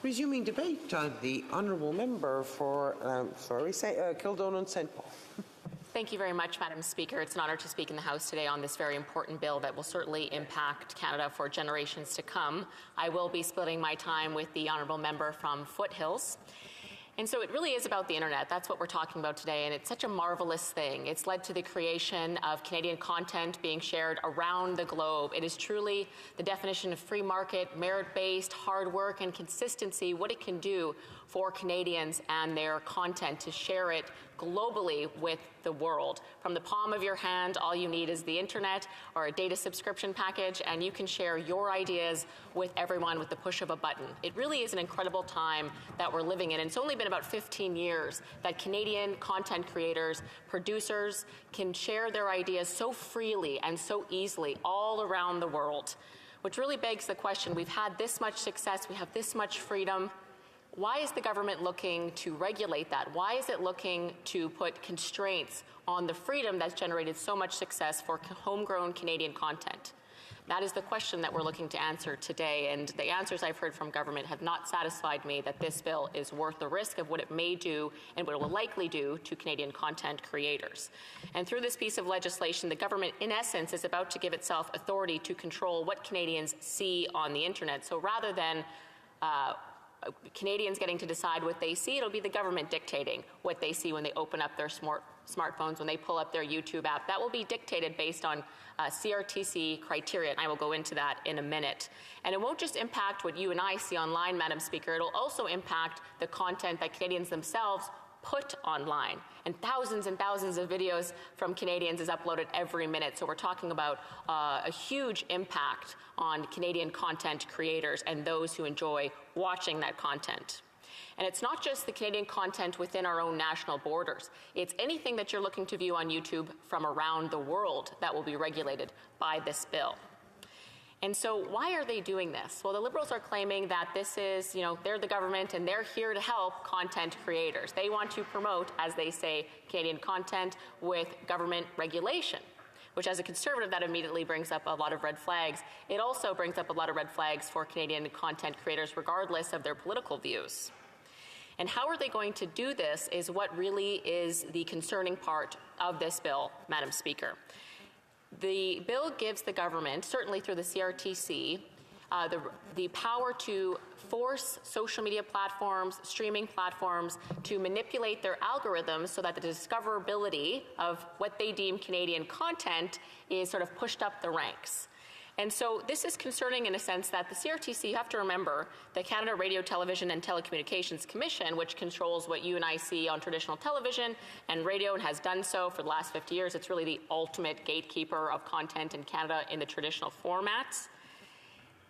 Resuming debate, the honourable member for Kildonan St. Paul. Thank you very much, Madam Speaker. It's an honour to speak in the House today on this very important bill that will certainly impact Canada for generations to come. I will be splitting my time with the honourable member from Foothills. And so it really is about the internet. That's what we're talking about today, and it's such a marvelous thing. It's led to the creation of Canadian content being shared around the globe. It is truly the definition of free market, merit-based, hard work, and consistency, what it can do for Canadians and their content to share it globally with the world. From the palm of your hand, all you need is the internet or a data subscription package, and you can share your ideas with everyone with the push of a button. It really is an incredible time that we're living in, and it's only been about 15 years that Canadian content creators, producers can share their ideas so freely and so easily all around the world, which really begs the question, we've had this much success, we have this much freedom. Why is the government looking to regulate that? Why is it looking to put constraints on the freedom that's generated so much success for homegrown Canadian content? That is the question that we're looking to answer today, and the answers I've heard from government have not satisfied me that this bill is worth the risk of what it may do and what it will likely do to Canadian content creators. And through this piece of legislation, the government, in essence, is about to give itself authority to control what Canadians see on the internet. So rather than Canadians getting to decide what they see, it'll be the government dictating what they see when they open up their smartphones, when they pull up their YouTube app. That will be dictated based on CRTC criteria, and I will go into that in a minute. And it won't just impact what you and I see online, Madam Speaker, it'll also impact the content that Canadians themselves put online. And thousands of videos from Canadians is uploaded every minute. So we're talking about a huge impact on Canadian content creators and those who enjoy watching that content. And it's not just the Canadian content within our own national borders. It's anything that you're looking to view on YouTube from around the world that will be regulated by this bill. And so why are they doing this? Well, the Liberals are claiming that this is, they're the government and they're here to help content creators. They want to promote, as they say, Canadian content with government regulation, which as a Conservative, that immediately brings up a lot of red flags. It also brings up a lot of red flags for Canadian content creators, regardless of their political views. And how are they going to do this is what really is the concerning part of this bill, Madam Speaker. The bill gives the government, certainly through the CRTC, the power to force social media platforms, streaming platforms, to manipulate their algorithms so that the discoverability of what they deem Canadian content is sort of pushed up the ranks. And so this is concerning in a sense that the CRTC, you have to remember, the Canada Radio, Television and Telecommunications Commission, which controls what you and I see on traditional television and radio and has done so for the last 50 years. It's really the ultimate gatekeeper of content in Canada in the traditional formats.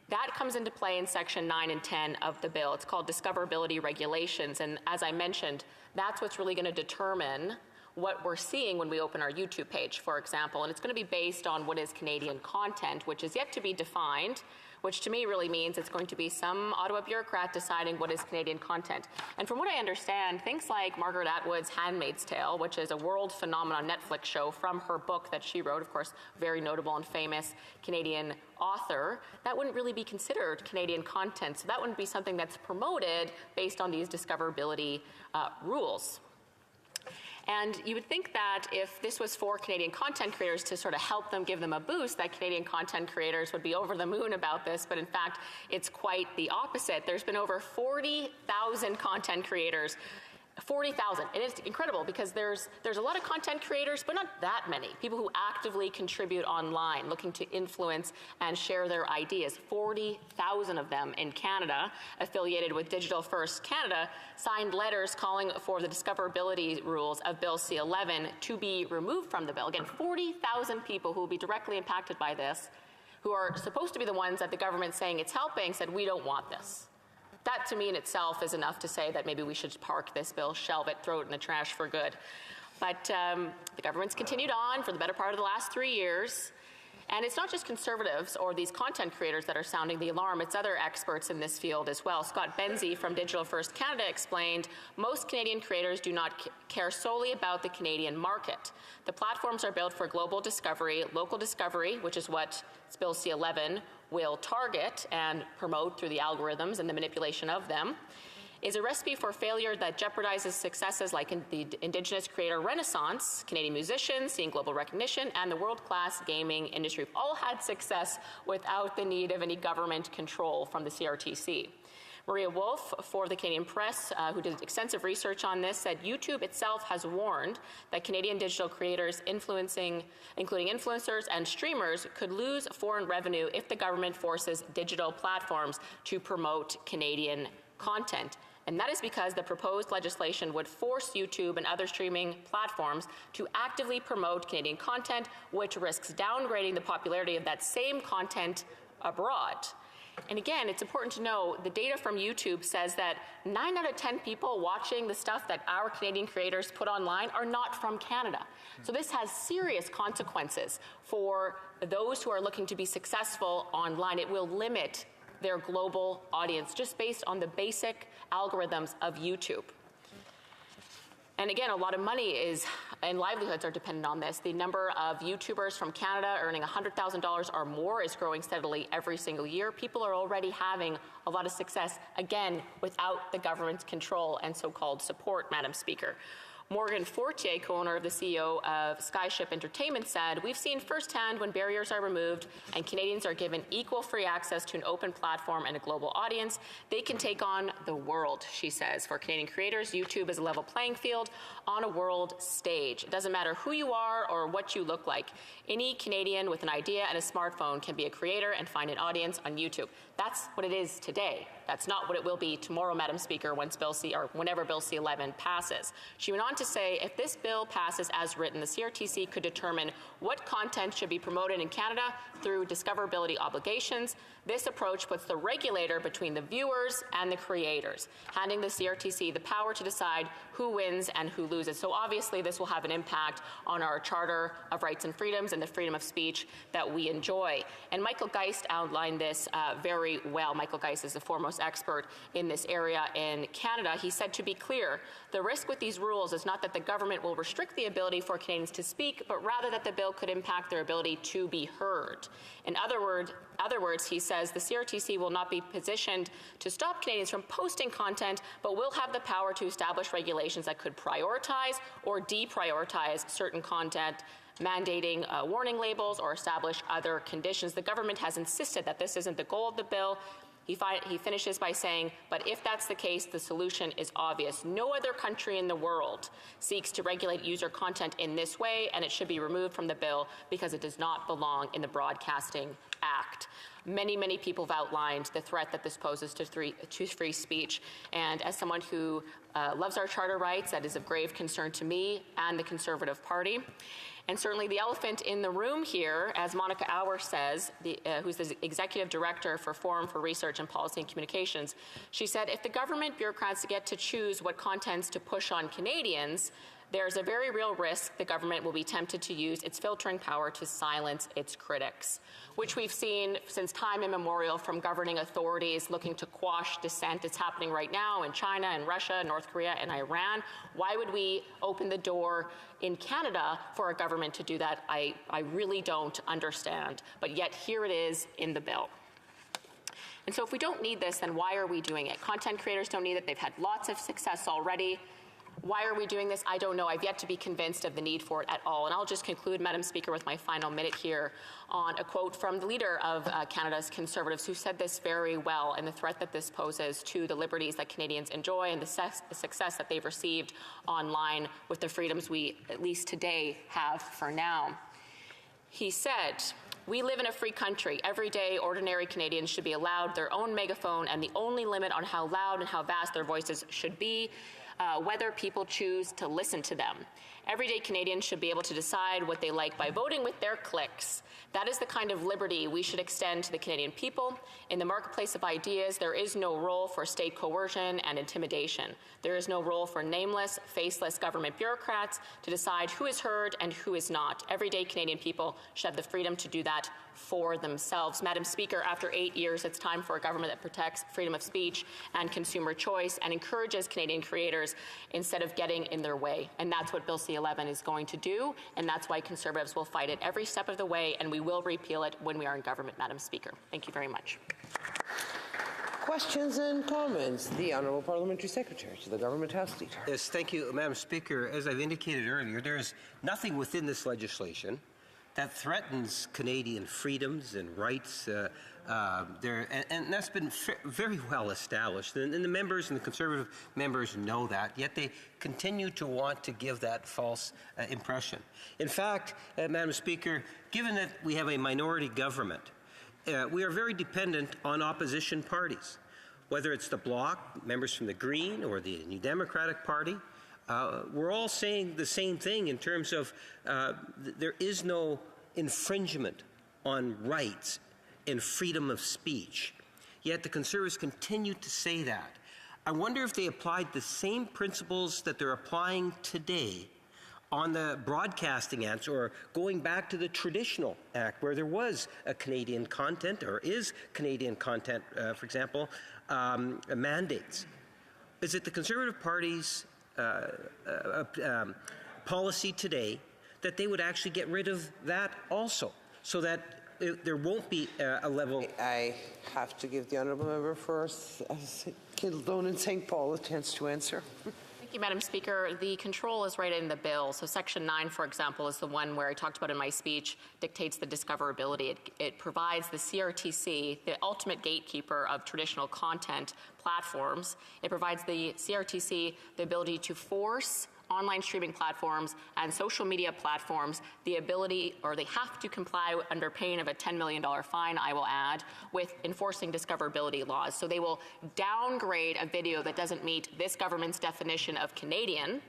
That comes into play in Section 9 and 10 of the bill. It's called Discoverability Regulations. And as I mentioned, that's what's really going to determine what we're seeing when we open our YouTube page, for example. And it's going to be based on what is Canadian content, which is yet to be defined, which to me really means it's going to be some Ottawa bureaucrat deciding what is Canadian content. And from what I understand, things like Margaret Atwood's Handmaid's Tale, which is a world phenomenon Netflix show from her book that she wrote, of course, very notable and famous Canadian author, that wouldn't really be considered Canadian content. So that wouldn't be something that's promoted based on these discoverability rules. And you would think that if this was for Canadian content creators to sort of help them, give them a boost, that Canadian content creators would be over the moon about this, but in fact, it's quite the opposite. There's been over 40,000 content creators. 40,000. And it's incredible because there's a lot of content creators, but not that many. People who actively contribute online, looking to influence and share their ideas. 40,000 of them in Canada, affiliated with Digital First Canada, signed letters calling for the discoverability rules of Bill C-11 to be removed from the bill. Again, 40,000 people who will be directly impacted by this, who are supposed to be the ones that the government saying it's helping, said we don't want this. That, to me, in itself is enough to say that maybe we should park this bill, shelve it, throw it in the trash for good. But the government's continued on for the better part of the last 3 years. And it's not just conservatives or these content creators that are sounding the alarm, it's other experts in this field as well. Scott Benzie from Digital First Canada explained, most Canadian creators do not care solely about the Canadian market. The platforms are built for global discovery, local discovery, which is what Bill C-11 will target and promote through the algorithms and the manipulation of them, is a recipe for failure that jeopardizes successes like in the Indigenous creator renaissance, Canadian musicians seeing global recognition, and the world-class gaming industry. We've all had success without the need of any government control from the CRTC. Maria Wolf for the Canadian Press, who did extensive research on this, said YouTube itself has warned that Canadian digital creators including influencers and streamers, could lose foreign revenue if the government forces digital platforms to promote Canadian content. And that is because the proposed legislation would force YouTube and other streaming platforms to actively promote Canadian content, which risks downgrading the popularity of that same content abroad. And again, it's important to know the data from YouTube says that 9 out of 10 people watching the stuff that our Canadian creators put online are not from Canada. So this has serious consequences for those who are looking to be successful online. It will limit their global audience just based on the basic algorithms of YouTube. And again, a lot of money and livelihoods are dependent on this. The number of YouTubers from Canada earning $100,000 or more is growing steadily every single year. People are already having a lot of success, again, without the government's control and so-called support, Madam Speaker. Morgan Fortier, co-owner of the CEO of Skyship Entertainment, said, we've seen firsthand when barriers are removed and Canadians are given equal free access to an open platform and a global audience, they can take on the world, she says. For Canadian creators, YouTube is a level playing field on a world stage. It doesn't matter who you are or what you look like. Any Canadian with an idea and a smartphone can be a creator and find an audience on YouTube. That's what it is today. That's not what it will be tomorrow, Madam Speaker, once Bill C, or whenever Bill C-11 passes. She went on to say, if this bill passes as written, the CRTC could determine what content should be promoted in Canada through discoverability obligations. This approach puts the regulator between the viewers and the creators, handing the CRTC the power to decide who wins and who loses. So obviously this will have an impact on our Charter of Rights and Freedoms and the freedom of speech that we enjoy. And Michael Geist outlined this very well. Michael Geist is the foremost expert in this area in Canada. He said, to be clear, the risk with these rules is not that the government will restrict the ability for Canadians to speak, but rather that the bill could impact their ability to be heard. In other words, he says the CRTC will not be positioned to stop Canadians from posting content, but will have the power to establish regulations that could prioritize or deprioritize certain content, mandating warning labels or establish other conditions. The government has insisted that this isn't the goal of the bill. He finishes by saying, but if that's the case, the solution is obvious. No other country in the world seeks to regulate user content in this way, and it should be removed from the bill because it does not belong in the Broadcasting Act. Many, many people have outlined the threat that this poses to free speech. And as someone who loves our charter rights, that is of grave concern to me and the Conservative Party. And certainly the elephant in the room here, as Monica Auer says, who's the Executive Director for Forum for Research and Policy and Communications, she said, if the government bureaucrats get to choose what contents to push on Canadians, there's a very real risk the government will be tempted to use its filtering power to silence its critics, which we've seen since time immemorial from governing authorities looking to quash dissent. It's happening right now in China and Russia, North Korea and Iran. Why would we open the door in Canada for a government to do that? I really don't understand. But yet here it is in the bill. And so if we don't need this, then why are we doing it? Content creators don't need it. They've had lots of success already. Why are we doing this? I don't know. I've yet to be convinced of the need for it at all. And I'll just conclude, Madam Speaker, with my final minute here on a quote from the leader of Canada's Conservatives, who said this very well, and the threat that this poses to the liberties that Canadians enjoy and the success that they've received online with the freedoms we, at least today, have for now. He said, we live in a free country. Every day, ordinary Canadians should be allowed their own megaphone, and the only limit on how loud and how vast their voices should be whether people choose to listen to them. Everyday Canadians should be able to decide what they like by voting with their clicks. That is the kind of liberty we should extend to the Canadian people. In the marketplace of ideas, there is no role for state coercion and intimidation. There is no role for nameless, faceless government bureaucrats to decide who is heard and who is not. Everyday Canadian people should have the freedom to do that for themselves. Madam Speaker, after 8 years, it's time for a government that protects freedom of speech and consumer choice and encourages Canadian creators instead of getting in their way. And that's what Bill C-11 is going to do, and that's why Conservatives will fight it every step of the way, and we will repeal it when we are in government, Madam Speaker. Thank you very much. Questions and comments? The Honourable Parliamentary Secretary to the Government House Leader. Yes, thank you, Madam Speaker. As I've indicated earlier, there is nothing within this legislation that threatens Canadian freedoms and rights, and that's been very well established. And the members and the Conservative members know that, yet they continue to want to give that false impression. In fact, Madam Speaker, given that we have a minority government, we are very dependent on opposition parties, whether it's the Bloc, members from the Green, or the New Democratic Party. We're all saying the same thing in terms of there is no infringement on rights and freedom of speech. Yet the Conservatives continue to say that. I wonder if they applied the same principles that they're applying today on the Broadcasting Act, or going back to the Traditional Act, where there was a Canadian content, or is Canadian content, for example, mandates. Is it the Conservative Party's policy today that they would actually get rid of that also, so that there won't be a level? I have to give the Honourable Member for Kildonan and St. Paul a chance to answer. Thank you, Madam Speaker. The control is right in the bill. So Section 9, for example, is the one where I talked about in my speech, dictates the discoverability. It provides the CRTC, the ultimate gatekeeper of traditional content platforms. It provides the CRTC the ability to force online streaming platforms and social media platforms the ability, or they have to comply under pain of a $10 million fine, I will add, with enforcing discoverability laws. So they will downgrade a video that doesn't meet this government's definition of Canadian,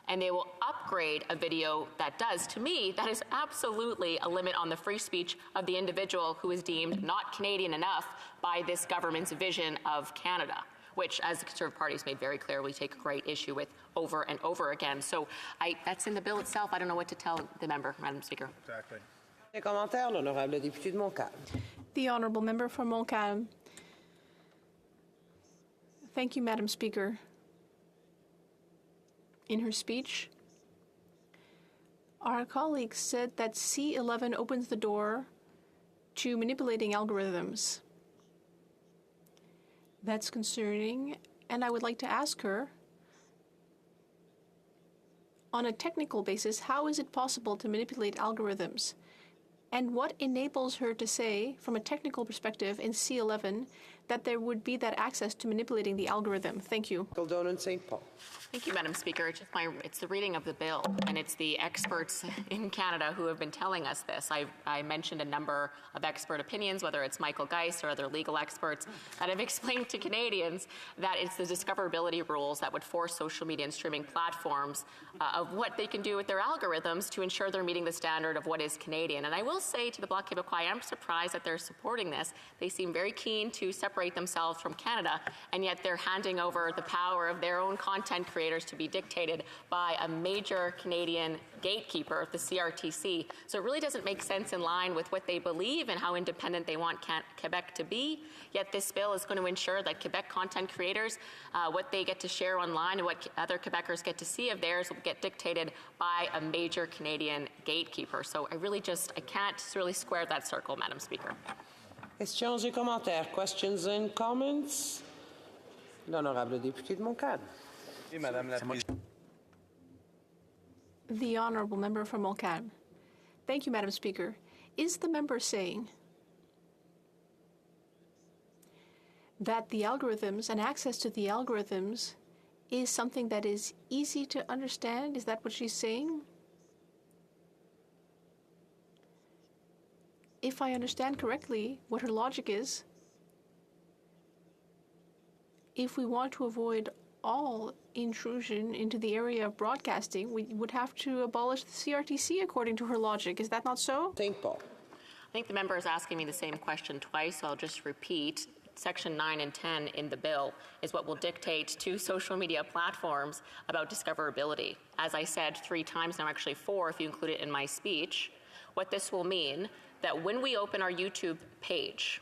and they will upgrade a video that does. To me, that is absolutely a limit on the free speech of the individual who is deemed not Canadian enough by this government's vision of Canada, which, as the Conservative Party has made very clear, we take great issue with over and over again. So that's in the bill itself. I don't know what to tell the member, Madam Speaker. Exactly. Commentaire, l'honorable député de Montcalm. The Honourable Member for Montcalm. Thank you, Madam Speaker. In her speech, our colleague said that C-11 opens the door to manipulating algorithms. That's concerning, and I would like to ask her, on a technical basis, how is it possible to manipulate algorithms? And what enables her to say, from a technical perspective in C-11, that there would be that access to manipulating the algorithm? Thank you. Kildonan and St. Paul. Thank you, Madam Speaker. It's the reading of the bill, and it's the experts in Canada who have been telling us this. I mentioned a number of expert opinions, whether it's Michael Geist or other legal experts, that have explained to Canadians that it's the discoverability rules that would force social media and streaming platforms of what they can do with their algorithms to ensure they're meeting the standard of what is Canadian. And I will say to the Bloc Québécois, I am surprised that they're supporting this. They seem very keen to separate themselves from Canada, and yet they're handing over the power of their own content creators to be dictated by a major Canadian gatekeeper, the CRTC. So it really doesn't make sense in line with what they believe and how independent they want Quebec to be. Yet this bill is going to ensure that Quebec content creators, what they get to share online and what other Quebecers get to see of theirs will get dictated by a major Canadian gatekeeper. So I can't really square that circle, Madam Speaker. Questions et commentaires. Questions and comments? L'honorable député de Montcalm. The Honourable Member for Montcalm. Thank you, Madam Speaker. Is the member saying that the algorithms and access to the algorithms is something that is easy to understand? Is that what she's saying? If I understand correctly, what her logic is, if we want to avoid all intrusion into the area of broadcasting, we would have to abolish the CRTC according to her logic. Is that not so? Think, Paul. I think the member is asking me the same question twice, so I'll just repeat. Section 9 and 10 in the bill is what will dictate to social media platforms about discoverability. As I said 3 times now, actually 4 if you include it in my speech, what this will mean that when we open our YouTube page,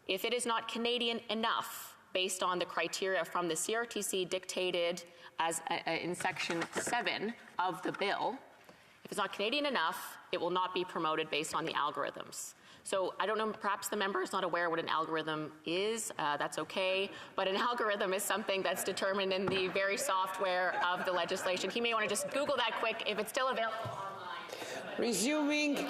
if it is not Canadian enough based on the criteria from the CRTC dictated as in Section 7 of the bill, if it's not Canadian enough, it will not be promoted based on the algorithms. So I don't know, perhaps the member is not aware what an algorithm is. That's okay. But an algorithm is something that's determined in the very software of the legislation. He may want to just Google that quick if it's still available online. Resuming.